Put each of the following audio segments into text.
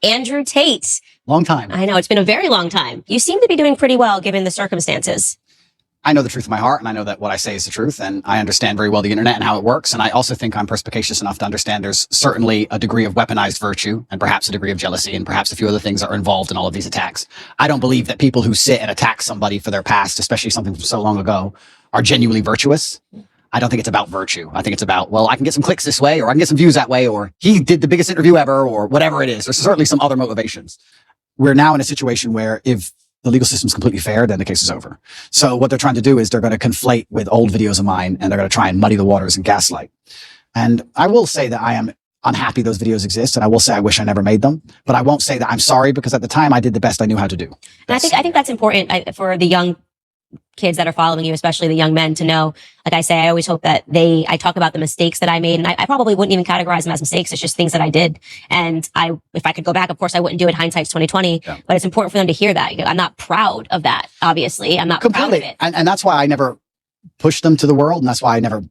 Andrew Tate. Long time. I know, it's been a very long time. You seem to be doing pretty well given the circumstances. I know the truth of my heart, and I know that what I say is the truth, and I understand very well the internet and how it works. And I also think I'm perspicacious enough to understand there's certainly a degree of weaponized virtue and perhaps a degree of jealousy and perhaps a few other things that are involved in all of these attacks. I don't believe that people who sit and attack somebody for their past, especially something from so long ago, are genuinely virtuous. I don't think it's about virtue. I think it's about, well, I can get some clicks this way, or I can get some views that way, or he did the biggest interview ever, or whatever it is. There's certainly some other motivations. We're now in a situation where if the legal system's completely fair, then the case is over. So what they're trying to do is they're going to conflate with old videos of mine, and they're going to try and muddy the waters and gaslight. And I will say that I am unhappy those videos exist, and I will say I wish I never made them, but I won't say that I'm sorry, because at the time I did the best I knew how to do. And I think that's important for the young kids that are following you, especially the young men, to know, like I say, I always hope that I talk about the mistakes that I made, and I probably wouldn't even categorize them as mistakes. It's just things that I did. And if I could go back, of course I wouldn't do it. Hindsight's 2020, yeah. But it's important for them to hear that. I'm not proud of that. Obviously, I'm not proud of it. And that's why I never push them to the world. And that's why I never,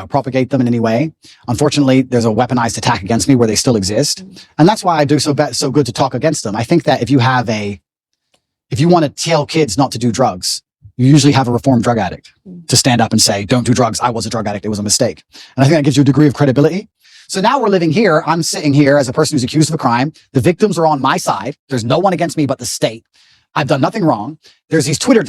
propagate them in any way. Unfortunately, there's a weaponized attack against me where they still exist. And that's why I do so good to talk against them. I think that if you want to tell kids not to do drugs, you usually have a reformed drug addict to stand up and say, don't do drugs. I was a drug addict. It was a mistake. And I think that gives you a degree of credibility. So now we're living here. I'm sitting here as a person who's accused of a crime. The victims are on my side. There's no one against me but the state. I've done nothing wrong. There's these Twitter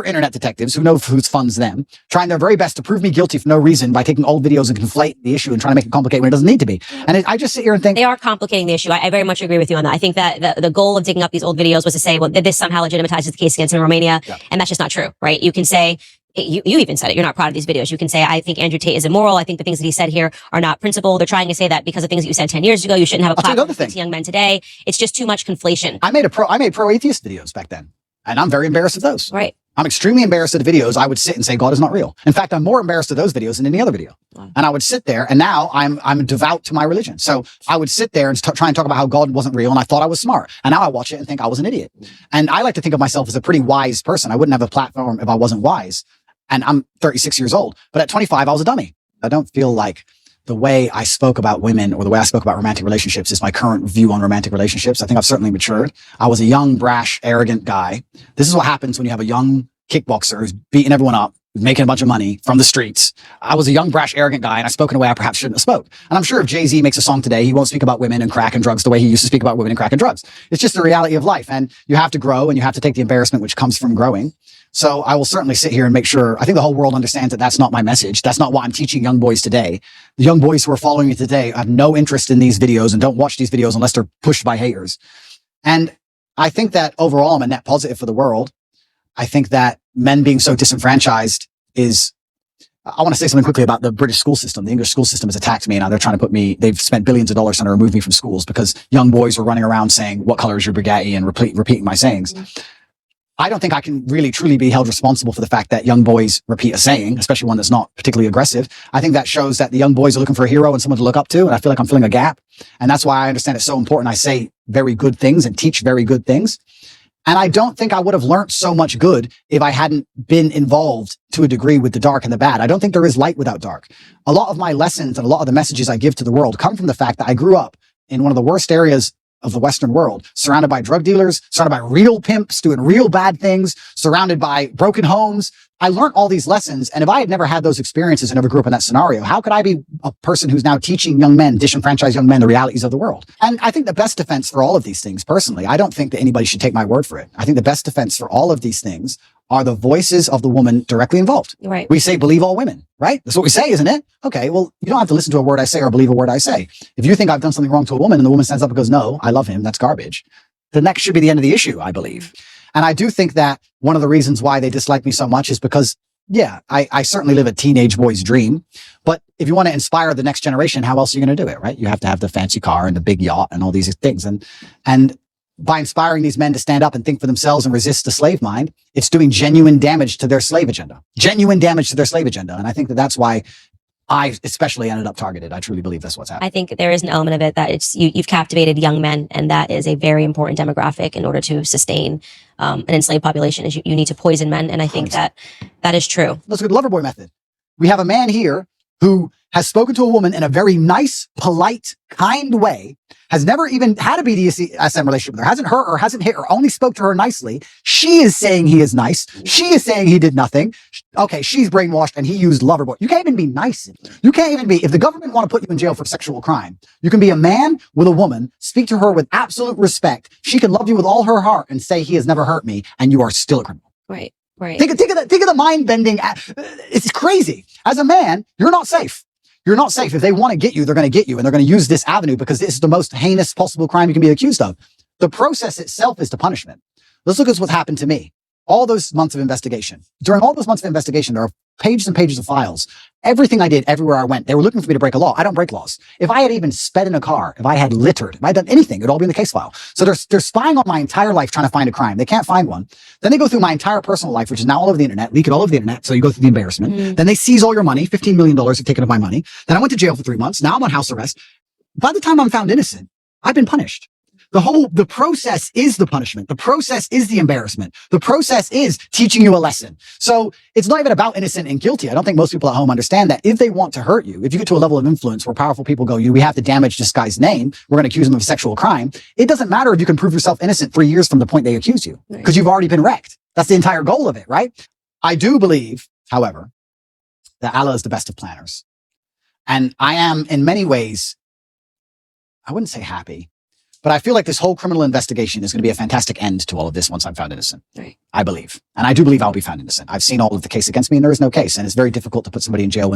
internet detectives who know who funds them, trying their very best to prove me guilty for no reason by taking old videos and conflating the issue and trying to make it complicated when it doesn't need to be. And I just sit here and think they are complicating the issue. I very much agree with you on that. I think that the goal of digging up these old videos was to say, well, this somehow legitimizes the case against him in Romania. Yeah. And that's just not true, right? You can say, you even said it, you're not proud of these videos. You can say, I think Andrew Tate is immoral. I think the things that he said here are not principled. They're trying to say that because of things that you said 10 years ago, you shouldn't have a platform to young men today. It's just too much conflation. I made pro-atheist videos back then, and I'm very embarrassed of those. Right. I'm extremely embarrassed of the videos. I would sit and say, God is not real. In fact, I'm more embarrassed of those videos than any other video. Wow. And I would sit there, and now I'm devout to my religion. So I would sit there and try and talk about how God wasn't real, and I thought I was smart. And now I watch it and think I was an idiot. And I like to think of myself as a pretty wise person. I wouldn't have a platform if I wasn't wise. And I'm 36 years old. But at 25, I was a dummy. I don't feel like the way I spoke about women or the way I spoke about romantic relationships is my current view on romantic relationships. I think I've certainly matured. I was a young, brash, arrogant guy. This is what happens when you have a young kickboxer who's beating everyone up, who's making a bunch of money from the streets. I was a young, brash, arrogant guy, and I spoke in a way I perhaps shouldn't have spoke. And I'm sure if Jay-Z makes a song today, he won't speak about women and crack and drugs the way he used to speak about women and crack and drugs. It's just the reality of life. And you have to grow, and you have to take the embarrassment which comes from growing. So I will certainly sit here and make sure, I think the whole world understands that that's not my message. That's not what I'm teaching young boys today. The young boys who are following me today have no interest in these videos and don't watch these videos unless they're pushed by haters. And I think that overall, I'm a net positive for the world. I think that men being so disenfranchised I want to say something quickly about the British school system. The English school system has attacked me. Now they're trying to they've spent billions of dollars trying to remove me from schools because young boys were running around saying, what color is your Bugatti, and repeating my sayings. I don't think I can really truly be held responsible for the fact that young boys repeat a saying, especially one that's not particularly aggressive. I think that shows that the young boys are looking for a hero and someone to look up to. And I feel like I'm filling a gap. And that's why I understand it's so important I say very good things and teach very good things. And I don't think I would have learned so much good if I hadn't been involved to a degree with the dark and the bad. I don't think there is light without dark. A lot of my lessons and a lot of the messages I give to the world come from the fact that I grew up in one of the worst areas of the Western world, surrounded by drug dealers, surrounded by real pimps doing real bad things, surrounded by broken homes. I learned all these lessons. And if I had never had those experiences and never grew up in that scenario, how could I be a person who's now teaching young men, disenfranchised young men, the realities of the world? And I think the best defense for all of these things, personally, I don't think that anybody should take my word for it. I think the best defense for all of these things are the voices of the woman directly involved. Right. We say, believe all women, right? That's what we say, isn't it? Okay, well, you don't have to listen to a word I say or believe a word I say. If you think I've done something wrong to a woman and the woman stands up and goes, no, I love him, that's garbage, then that should be the end of the issue, I believe. And I do think that one of the reasons why they dislike me so much is because, yeah, I certainly live a teenage boy's dream. But if you want to inspire the next generation, how else are you going to do it, right? You have to have the fancy car and the big yacht and all these things. And by inspiring these men to stand up and think for themselves and resist the slave mind, it's doing genuine damage to their slave agenda. Genuine damage to their slave agenda. And I think that that's why I especially ended up targeted. I truly believe that's what's happening. I think there is an element of it that it's you've captivated young men, and that is a very important demographic in order to sustain an enslaved population. Is you need to poison men, and I think that is true. Let's go to the Loverboy method. We have a man here who has spoken to a woman in a very nice, polite, kind way, has never even had a BDSM relationship with her, hasn't hurt her, hasn't hit her, only spoke to her nicely. She is saying he is nice. She is saying he did nothing. Okay, she's brainwashed and he used lover boy. You can't even be nice. You can't even be, if the government want to put you in jail for sexual crime, you can be a man with a woman, speak to her with absolute respect. She can love you with all her heart and say he has never hurt me, and you are still a criminal. Right. Right. Think of the mind bending. It's crazy. As a man, you're not safe. You're not safe. If they want to get you, they're going to get you, and they're going to use this avenue because this is the most heinous possible crime you can be accused of. The process itself is the punishment. Let's look at what happened to me. All those months of investigation. During all those months of investigation, there are pages and pages of files. Everything I did, everywhere I went, they were looking for me to break a law. I don't break laws. If I had even sped in a car, if I had littered, if I had done anything, it'd all be in the case file. So they're spying on my entire life trying to find a crime. They can't find one. Then they go through my entire personal life, which is now all over the internet, leak it all over the internet. So you go through the embarrassment. Then they seize all your money. $15 million are taken of my money. Then I went to jail for 3 months. Now I'm on house arrest. By the time I'm found innocent, I've been punished. The process is the punishment. The process is the embarrassment. The process is teaching you a lesson. So it's not even about innocent and guilty. I don't think most people at home understand that if they want to hurt you, if you get to a level of influence where powerful people go, we have to damage this guy's name, we're going to accuse him of sexual crime. It doesn't matter if you can prove yourself innocent 3 years from the point they accuse you, because you've already been wrecked. That's the entire goal of it, right? I do believe, however, that Allah is the best of planners. And I am in many ways, I wouldn't say happy, but I feel like this whole criminal investigation is going to be a fantastic end to all of this once I'm found innocent. Right. I believe. And I do believe I'll be found innocent. I've seen all of the case against me and there is no case. And it's very difficult to put somebody in jail when